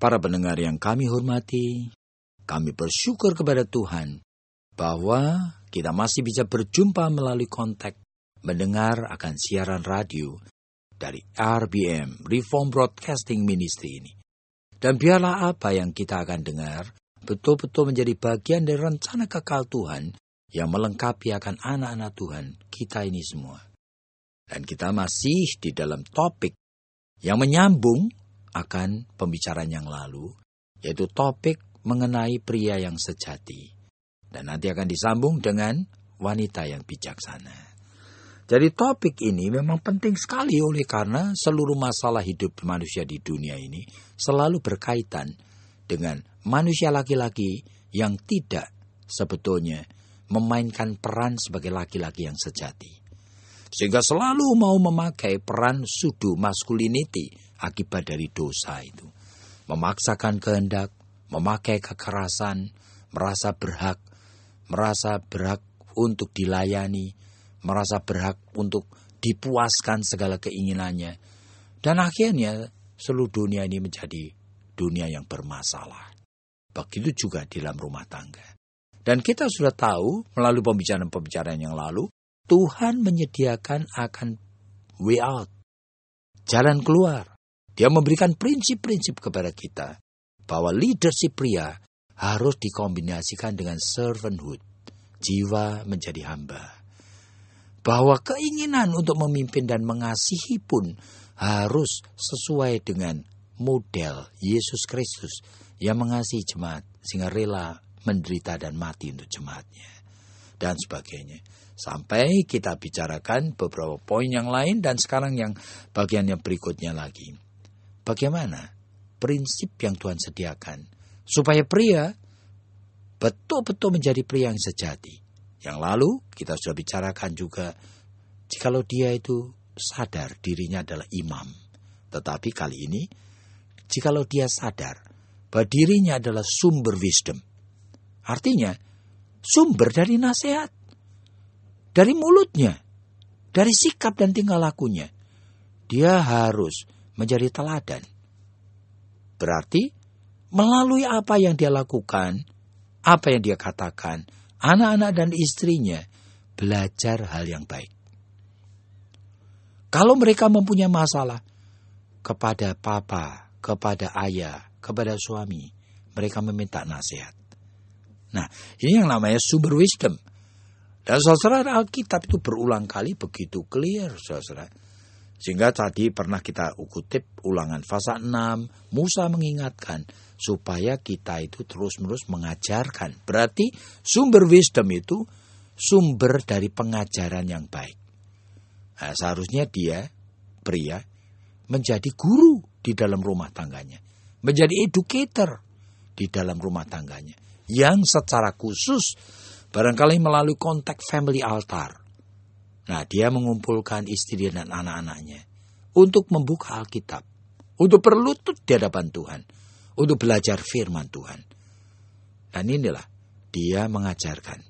Para pendengar yang kami hormati, kami bersyukur kepada Tuhan bahwa kita masih bisa berjumpa melalui kontak mendengar akan siaran radio dari RBM, Reform Broadcasting Ministry ini. Dan biarlah apa yang kita akan dengar betul-betul menjadi bagian dari rencana kekal Tuhan yang melengkapi akan anak-anak Tuhan kita ini semua. Dan kita masih di dalam topik yang menyambung akan pembicaraan yang lalu, yaitu topik mengenai pria yang sejati. Dan nanti akan disambung dengan wanita yang bijaksana. Jadi topik ini memang penting sekali oleh karena seluruh masalah hidup manusia di dunia ini selalu berkaitan dengan manusia laki-laki yang tidak sebetulnya memainkan peran sebagai laki-laki yang sejati. Sehingga selalu mau memakai peran pseudo masculinity akibat dari dosa itu. Memaksakan kehendak, memakai kekerasan, merasa berhak untuk dilayani, merasa berhak untuk dipuaskan segala keinginannya. Dan akhirnya seluruh dunia ini menjadi dunia yang bermasalah. Begitu juga di dalam rumah tangga. Dan kita sudah tahu melalui pembicaraan-pembicaraan yang lalu, Tuhan menyediakan akan way out, jalan keluar. Dia memberikan prinsip-prinsip kepada kita bahwa leadership pria harus dikombinasikan dengan servanthood, jiwa menjadi hamba. Bahwa keinginan untuk memimpin dan mengasihi pun harus sesuai dengan model Yesus Kristus yang mengasihi jemaat sehingga rela menderita dan mati untuk jemaatnya. Dan sebagainya. Sampai kita bicarakan beberapa poin yang lain dan sekarang yang bagian yang berikutnya lagi. Bagaimana prinsip yang Tuhan sediakan supaya pria betul-betul menjadi pria yang sejati. Yang lalu kita sudah bicarakan juga jikalau dia itu sadar dirinya adalah imam. Tetapi kali ini jikalau dia sadar bahwa dirinya adalah sumber wisdom. Artinya sumber dari nasihat. Dari mulutnya. Dari sikap dan tingkah lakunya. Dia harus menjadi teladan. Berarti melalui apa yang dia lakukan, apa yang dia katakan, anak-anak dan istrinya belajar hal yang baik. Kalau mereka mempunyai masalah kepada papa, kepada ayah, kepada suami, mereka meminta nasihat. Nah, ini yang namanya sumber wisdom. Dan saudara, Alkitab itu berulang kali begitu clear, saudara. Sehingga tadi pernah kita kutip Ulangan pasal 6, Musa mengingatkan supaya kita itu terus-menerus mengajarkan. Berarti sumber wisdom itu sumber dari pengajaran yang baik. Nah, seharusnya dia, pria, menjadi guru di dalam rumah tangganya. Menjadi educator di dalam rumah tangganya. Yang secara khusus barangkali melalui konteks family altar. Nah, dia mengumpulkan istri dan anak-anaknya untuk membuka Alkitab, untuk berlutut di hadapan Tuhan, untuk belajar firman Tuhan. Dan inilah dia mengajarkan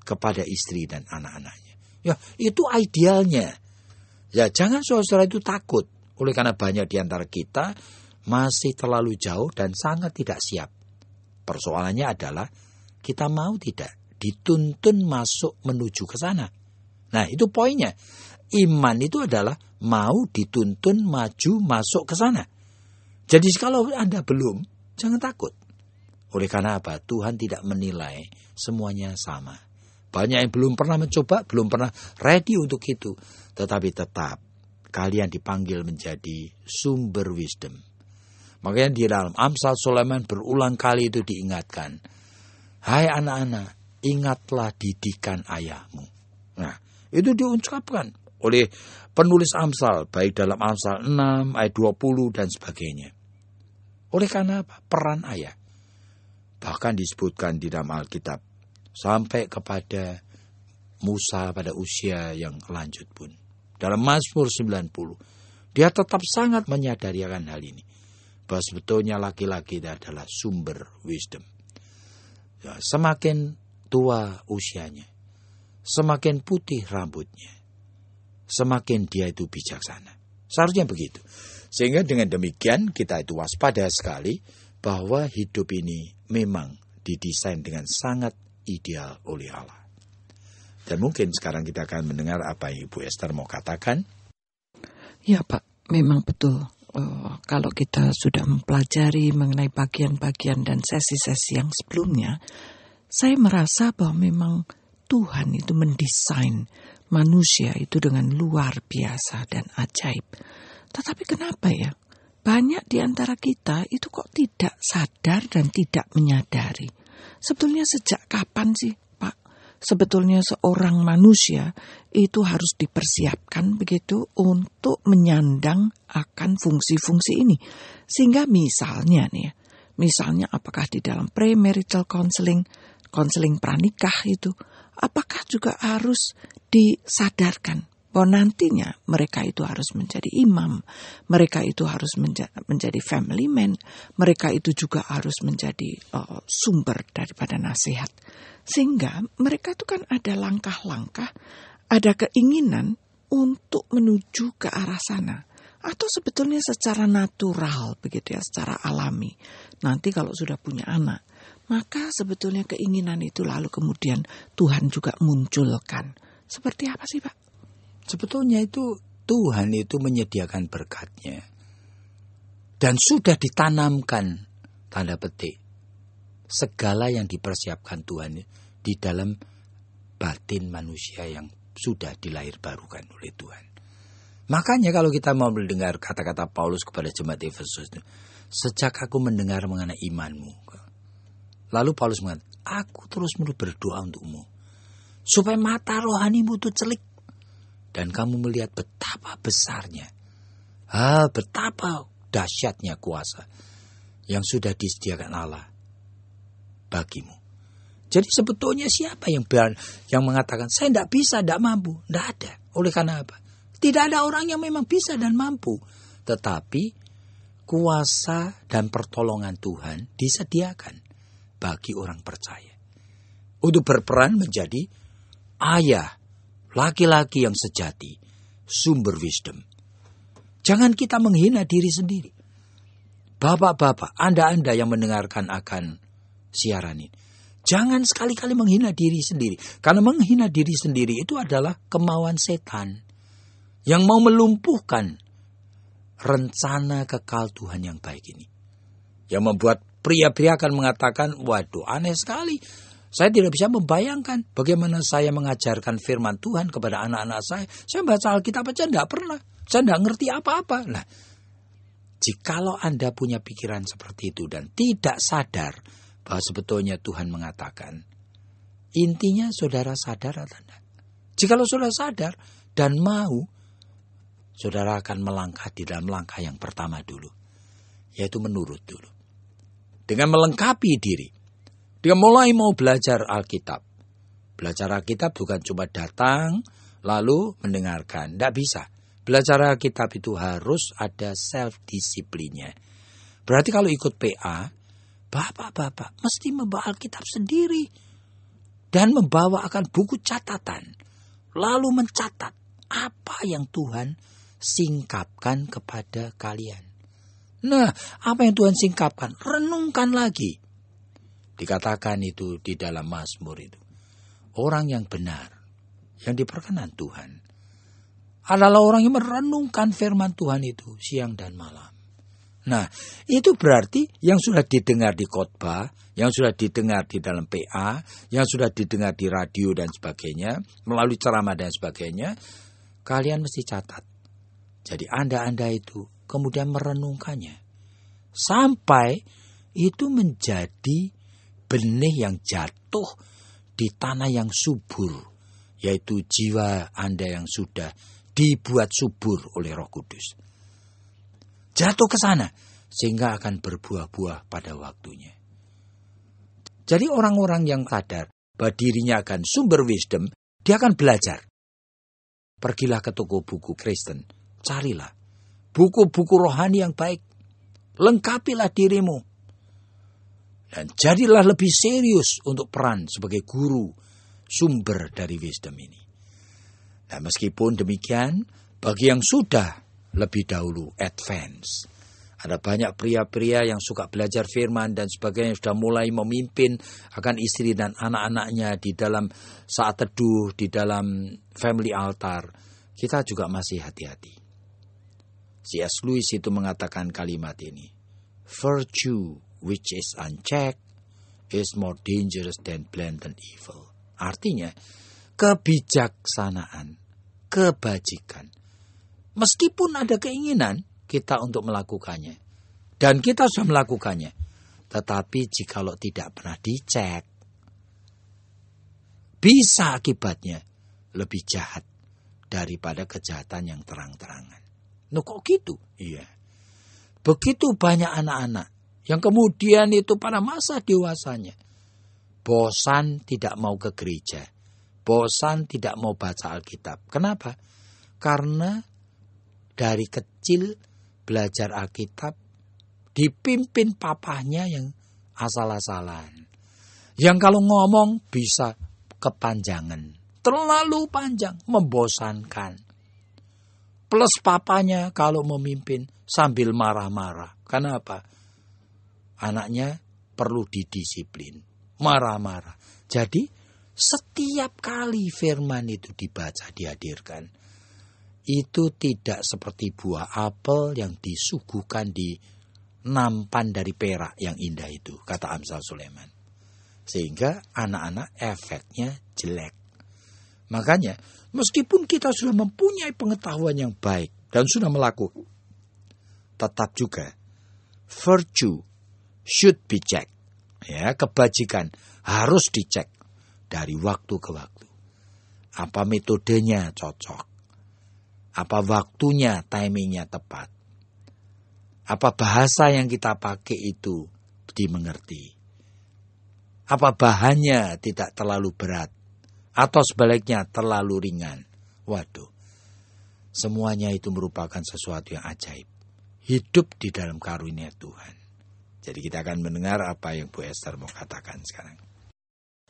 kepada istri dan anak-anaknya. Ya, itu idealnya. Ya, jangan saudara itu takut. Oleh karena banyak di antara kita masih terlalu jauh dan sangat tidak siap. Persoalannya adalah kita mau tidak dituntun masuk menuju ke sana. Nah, itu poinnya. Iman itu adalah mau dituntun maju masuk ke sana. Jadi kalau Anda belum, jangan takut. Oleh karena apa? Tuhan tidak menilai semuanya sama. Banyak yang belum pernah mencoba, belum pernah ready untuk itu. Tetapi tetap kalian dipanggil menjadi sumber wisdom. Makanya di dalam Amsal Sulaiman berulang kali itu diingatkan. Hai anak-anak, ingatlah didikan ayahmu. Nah, itu diucapkan oleh penulis Amsal, baik dalam Amsal 6, ayat 20 dan sebagainya. Oleh karena apa? Peran ayah. Bahkan disebutkan di dalam Alkitab, sampai kepada Musa pada usia yang lanjut pun. Dalam Mazmur 90, dia tetap sangat menyadari akan hal ini. Bahwa sebetulnya laki-laki itu adalah sumber wisdom. Ya, semakin tua usianya, semakin putih rambutnya, semakin dia itu bijaksana. Seharusnya begitu. Sehingga dengan demikian kita itu waspada sekali bahwa hidup ini memang didesain dengan sangat ideal oleh Allah. Dan mungkin sekarang kita akan mendengar apa yang Ibu Esther mau katakan. Ya Pak, memang betul. Kalau kita sudah mempelajari mengenai bagian-bagian dan sesi-sesi yang sebelumnya, saya merasa bahwa memang Tuhan itu mendesain manusia itu dengan luar biasa dan ajaib. Tetapi kenapa ya? Banyak di antara kita itu kok tidak sadar dan tidak menyadari. Sebetulnya sejak kapan sih Pak? Sebetulnya seorang manusia itu harus dipersiapkan begitu untuk menyandang akan fungsi-fungsi ini. Sehingga misalnya apakah di dalam premarital counseling pranikah itu, apakah juga harus disadarkan bahwa nantinya mereka itu harus menjadi imam, mereka itu harus menjadi family man, mereka itu juga harus menjadi sumber daripada nasihat. Sehingga mereka itu kan ada langkah-langkah, ada keinginan untuk menuju ke arah sana. Atau sebetulnya secara natural begitu ya, secara alami. Nanti kalau sudah punya anak, maka sebetulnya keinginan itu lalu kemudian Tuhan juga munculkan. Seperti apa sih Pak? Sebetulnya itu Tuhan itu menyediakan berkatnya. Dan sudah ditanamkan, tanda petik, segala yang dipersiapkan Tuhan di dalam batin manusia yang sudah dilahirbarukan oleh Tuhan. Makanya kalau kita mau mendengar kata-kata Paulus kepada jemaat Efesus, sejak aku mendengar mengenai imanmu. Lalu Paulus mengatakan, aku terus-menerus berdoa untukmu, supaya mata rohanimu itu celik, dan kamu melihat betapa besarnya, betapa dahsyatnya kuasa yang sudah disediakan Allah bagimu. Jadi sebetulnya siapa yang mengatakan, saya tidak bisa, tidak mampu? Tidak ada. Oleh karena apa? Tidak ada orang yang memang bisa dan mampu. Tetapi kuasa dan pertolongan Tuhan disediakan bagi orang percaya. Untuk berperan menjadi ayah, laki-laki yang sejati, sumber wisdom. Jangan kita menghina diri sendiri. Bapak-bapak, Anda yang mendengarkan akan siaran ini, jangan sekali-kali menghina diri sendiri. Karena menghina diri sendiri itu adalah kemauan setan yang mau melumpuhkan rencana kekal Tuhan yang baik ini. Yang membuat pria-pria akan mengatakan, waduh aneh sekali. Saya tidak bisa membayangkan bagaimana saya mengajarkan firman Tuhan kepada anak-anak saya. Saya baca Alkitab aja tidak pernah. Saya tidak ngerti apa-apa. Nah, jikalau Anda punya pikiran seperti itu dan tidak sadar bahwa sebetulnya Tuhan mengatakan, intinya saudara sadar atau tidak? Jikalau saudara sadar dan mau, saudara akan melangkah di dalam langkah yang pertama dulu, yaitu menurut dulu. Dengan melengkapi diri. Dia mulai mau belajar Alkitab. Belajar Alkitab bukan cuma datang lalu mendengarkan. Tidak bisa. Belajar Alkitab itu harus ada self-disiplinnya. Berarti kalau ikut PA, bapak-bapak mesti membawa Alkitab sendiri. Dan membawa akan buku catatan. Lalu mencatat apa yang Tuhan singkapkan kepada kalian. Nah, apa yang Tuhan singkapkan? Renungkan lagi. Dikatakan itu di dalam Mazmur itu. Orang yang benar, yang diperkenan Tuhan, adalah orang yang merenungkan firman Tuhan itu siang dan malam. Nah, itu berarti yang sudah didengar di khotbah, yang sudah didengar di dalam PA, yang sudah didengar di radio dan sebagainya, melalui ceramah dan sebagainya, kalian mesti catat. Jadi Anda itu kemudian merenungkannya. Sampai itu menjadi benih yang jatuh di tanah yang subur, yaitu jiwa Anda yang sudah dibuat subur oleh Roh Kudus. Jatuh ke sana, sehingga akan berbuah-buah pada waktunya. Jadi orang-orang yang sadar bahwa dirinya akan sumber wisdom, dia akan belajar. Pergilah ke toko buku Kristen, carilah buku-buku rohani yang baik. Lengkapilah dirimu. Dan jadilah lebih serius untuk peran sebagai guru, sumber dari wisdom ini. Nah, meskipun demikian, bagi yang sudah lebih dahulu advance, ada banyak pria-pria yang suka belajar firman dan sebagainya, sudah mulai memimpin akan istri dan anak-anaknya di dalam saat teduh, di dalam family altar. Kita juga masih hati-hati. C.S. Lewis itu mengatakan kalimat ini, virtue which is unchecked is more dangerous than blatant evil. Artinya, kebijaksanaan, kebajikan. Meskipun ada keinginan kita untuk melakukannya, dan kita sudah melakukannya, tetapi jikalau tidak pernah dicek, bisa akibatnya lebih jahat daripada kejahatan yang terang-terangan. Loh kok gitu? Iya. Begitu banyak anak-anak yang kemudian itu pada masa dewasanya bosan tidak mau ke gereja, bosan tidak mau baca Alkitab. Kenapa? Karena dari kecil belajar Alkitab dipimpin papahnya yang asal-asalan. Yang kalau ngomong bisa kepanjangan, terlalu panjang, membosankan. Plus papanya kalau memimpin sambil marah-marah. Kenapa? Anaknya perlu didisiplin, marah-marah. Jadi setiap kali firman itu dibaca, dihadirkan, itu tidak seperti buah apel yang disuguhkan di nampan dari perak yang indah itu, kata Amsal Sulaiman. Sehingga anak-anak efeknya jelek. Makanya meskipun kita sudah mempunyai pengetahuan yang baik dan sudah melakukan, tetap juga virtue should be checked. Ya, kebajikan harus dicek dari waktu ke waktu. Apa metodenya cocok? Apa waktunya, timingnya tepat? Apa bahasa yang kita pakai itu dimengerti? Apa bahannya tidak terlalu berat? Atau sebaliknya terlalu ringan? Waduh, semuanya itu merupakan sesuatu yang ajaib. Hidup di dalam karunia Tuhan. Jadi kita akan mendengar apa yang Bu Esther mau katakan sekarang.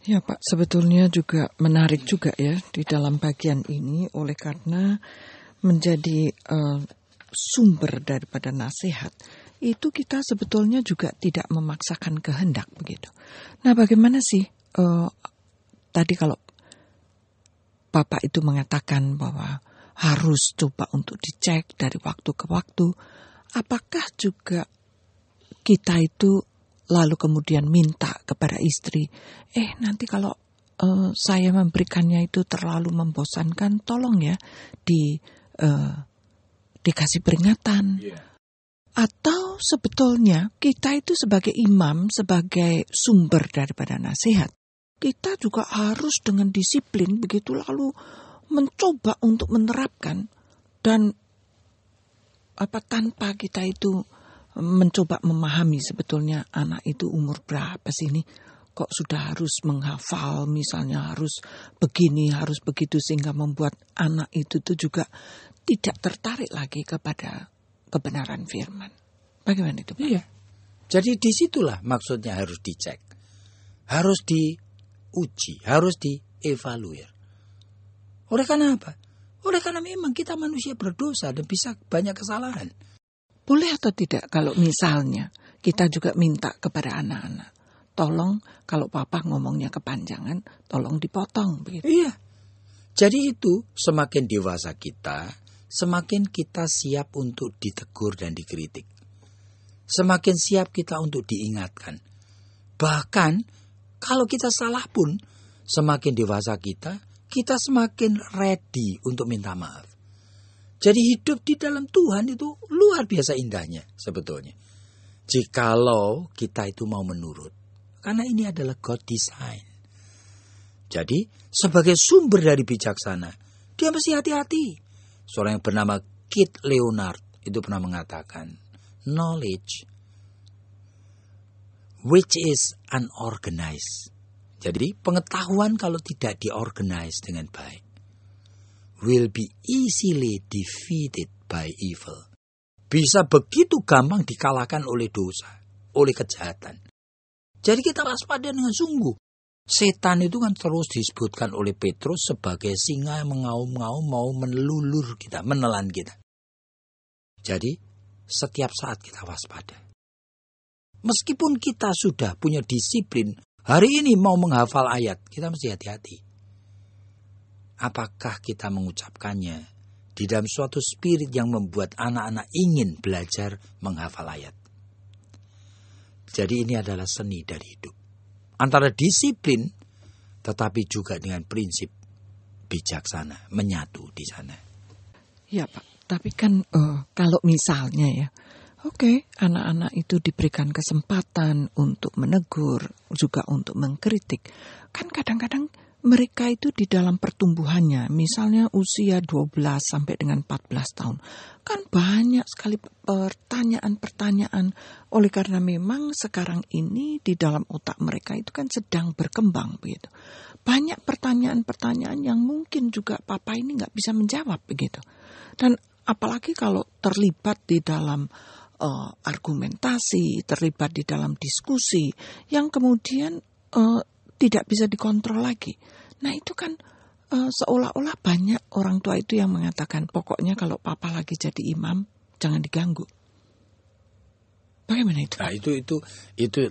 Ya Pak, sebetulnya juga menarik juga ya di dalam bagian ini, oleh karena menjadi sumber daripada nasihat, itu kita sebetulnya juga tidak memaksakan kehendak begitu. Nah, bagaimana sih tadi kalau Bapak itu mengatakan bahwa harus coba untuk dicek dari waktu ke waktu, apakah juga kita itu lalu kemudian minta kepada istri, nanti kalau saya memberikannya itu terlalu membosankan, tolong ya dikasih peringatan. Yeah. Atau sebetulnya kita itu sebagai imam, sebagai sumber daripada nasihat, kita juga harus dengan disiplin begitu lalu mencoba untuk menerapkan, dan tanpa kita itu mencoba memahami sebetulnya anak itu umur berapa sih ini, kok sudah harus menghafal misalnya, harus begini, harus begitu, sehingga membuat anak itu tuh juga tidak tertarik lagi kepada kebenaran firman. Bagaimana itu Pak? Iya. Jadi disitulah maksudnya harus dicek, harus diuji, harus dievaluir. Oleh karena apa? Oleh karena memang kita manusia berdosa dan bisa banyak kesalahan. Boleh atau tidak kalau misalnya kita juga minta kepada anak-anak, tolong kalau papa ngomongnya kepanjangan, tolong dipotong begitu. Iya. Jadi itu semakin dewasa kita, semakin kita siap untuk ditegur dan dikritik. Semakin siap kita untuk diingatkan. Bahkan kalau kita salah pun, semakin dewasa kita semakin ready untuk minta maaf. Jadi hidup di dalam Tuhan itu luar biasa indahnya sebetulnya. Jikalau kita itu mau menurut. Karena ini adalah God design. Jadi sebagai sumber dari bijaksana, dia mesti hati-hati. Seorang yang bernama Kit Leonard itu pernah mengatakan, knowledge which is unorganized. Jadi pengetahuan kalau tidak diorganize dengan baik will be easily defeated by evil. Bisa begitu gampang dikalahkan oleh dosa, oleh kejahatan. Jadi kita waspada dengan sungguh. Setan itu kan terus disebutkan oleh Petrus sebagai singa yang mengaum-ngaum mau melulur kita, menelan kita. Jadi setiap saat kita waspada. Meskipun kita sudah punya disiplin, hari ini mau menghafal ayat, kita mesti hati-hati. Apakah kita mengucapkannya di dalam suatu spirit yang membuat anak-anak ingin belajar menghafal ayat. Jadi ini adalah seni dari hidup. Antara disiplin tetapi juga dengan prinsip bijaksana, menyatu di sana. Ya Pak, tapi kan kalau misalnya ya, oke, anak-anak itu diberikan kesempatan untuk menegur, juga untuk mengkritik. Kan kadang-kadang mereka itu di dalam pertumbuhannya, misalnya usia 12 sampai dengan 14 tahun, kan banyak sekali pertanyaan-pertanyaan. Oleh karena memang sekarang ini di dalam otak mereka itu kan sedang berkembang begitu. Banyak pertanyaan-pertanyaan yang mungkin juga papa ini nggak bisa menjawab begitu. Dan apalagi kalau terlibat di dalam argumentasi, terlibat di dalam diskusi yang kemudian tidak bisa dikontrol lagi. Nah itu kan seolah-olah banyak orang tua itu yang mengatakan pokoknya kalau papa lagi jadi imam jangan diganggu. Bagaimana itu? Nah itu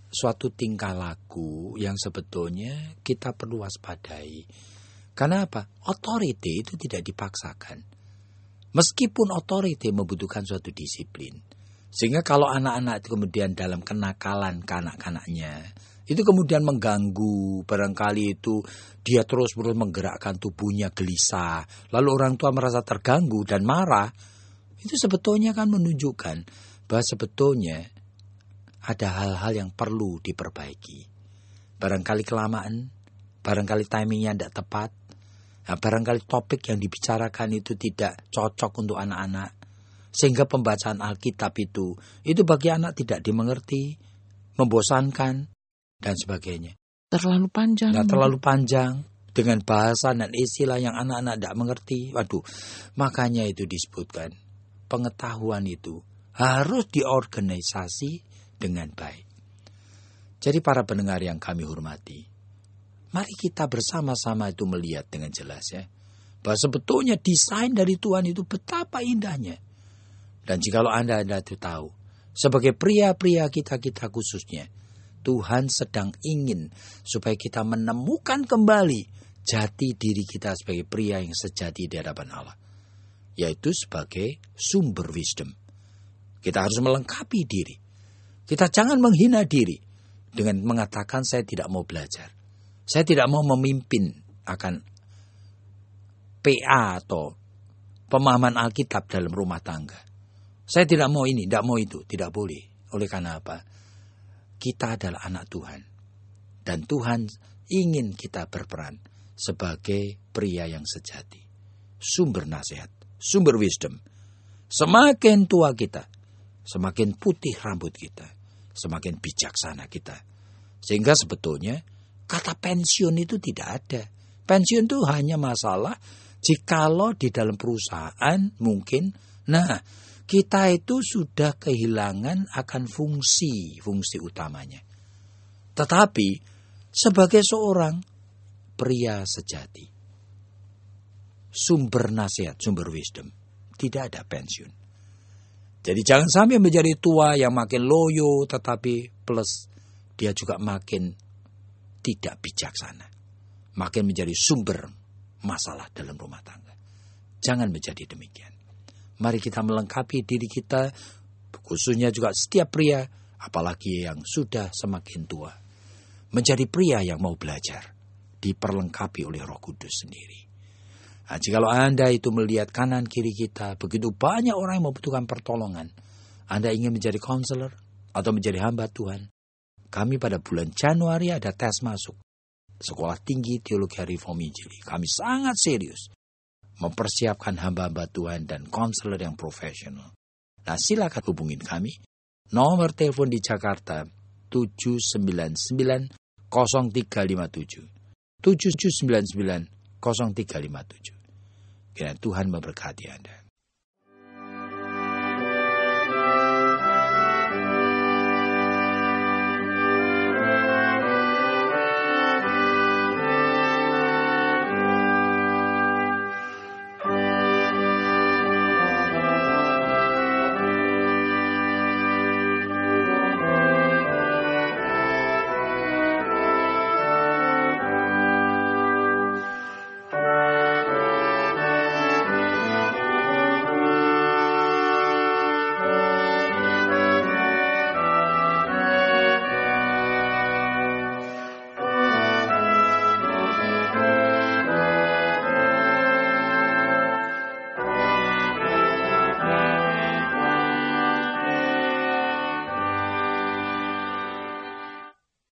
suatu tingkah laku yang sebetulnya kita perlu waspadai. Karena apa? Otoriti itu tidak dipaksakan. Meskipun otoriti membutuhkan suatu disiplin. Sehingga kalau anak-anak itu kemudian dalam kenakalan kanak-kanaknya, itu kemudian mengganggu, barangkali itu dia terus-menerus menggerakkan tubuhnya gelisah, lalu orang tua merasa terganggu dan marah, itu sebetulnya kan menunjukkan bahwa sebetulnya ada hal-hal yang perlu diperbaiki. Barangkali kelamaan, barangkali timingnya tidak tepat, barangkali topik yang dibicarakan itu tidak cocok untuk anak-anak, sehingga pembacaan Alkitab itu bagi anak tidak dimengerti, membosankan, dan sebagainya. Terlalu panjang. Nah, terlalu panjang dengan bahasa dan istilah yang anak-anak tidak mengerti. Waduh, makanya itu disebutkan pengetahuan itu harus diorganisasi dengan baik. Jadi para pendengar yang kami hormati, mari kita bersama-sama itu melihat dengan jelas ya, bahwa sebetulnya desain dari Tuhan itu betapa indahnya. Dan jikalau Anda itu tahu, sebagai pria-pria kita khususnya, Tuhan sedang ingin supaya kita menemukan kembali jati diri kita sebagai pria yang sejati di hadapan Allah. Yaitu sebagai sumber wisdom. Kita harus melengkapi diri. Kita jangan menghina diri dengan mengatakan saya tidak mau belajar. Saya tidak mau memimpin akan PA atau pemahaman Alkitab dalam rumah tangga. Saya tidak mau ini, tidak mau itu. Tidak boleh. Oleh karena apa? Kita adalah anak Tuhan. Dan Tuhan ingin kita berperan sebagai pria yang sejati. Sumber nasihat, sumber wisdom. Semakin tua kita, semakin putih rambut kita, semakin bijaksana kita. Sehingga sebetulnya kata pensiun itu tidak ada. Pensiun itu hanya masalah jikalau di dalam perusahaan mungkin, kita itu sudah kehilangan akan fungsi utamanya. Tetapi sebagai seorang pria sejati, sumber nasihat, sumber wisdom, tidak ada pensiun. Jadi jangan sampai menjadi tua yang makin loyo, tetapi plus dia juga makin tidak bijaksana. Makin menjadi sumber masalah dalam rumah tangga. Jangan menjadi demikian. Mari kita melengkapi diri kita, khususnya juga setiap pria, apalagi yang sudah semakin tua. Menjadi pria yang mau belajar, diperlengkapi oleh Roh Kudus sendiri. Nah, jikalau Anda itu melihat kanan kiri kita, begitu banyak orang yang membutuhkan pertolongan, Anda ingin menjadi konselor atau menjadi hamba Tuhan, kami pada bulan Januari ada tes masuk Sekolah Tinggi Teologi Reform Injili. Kami sangat serius mempersiapkan hamba-hamba Tuhan dan konselor yang profesional. Nah, silakan hubungin kami. Nomor telepon di Jakarta 799 0357. 799 0357. Kiranya Tuhan memberkati Anda.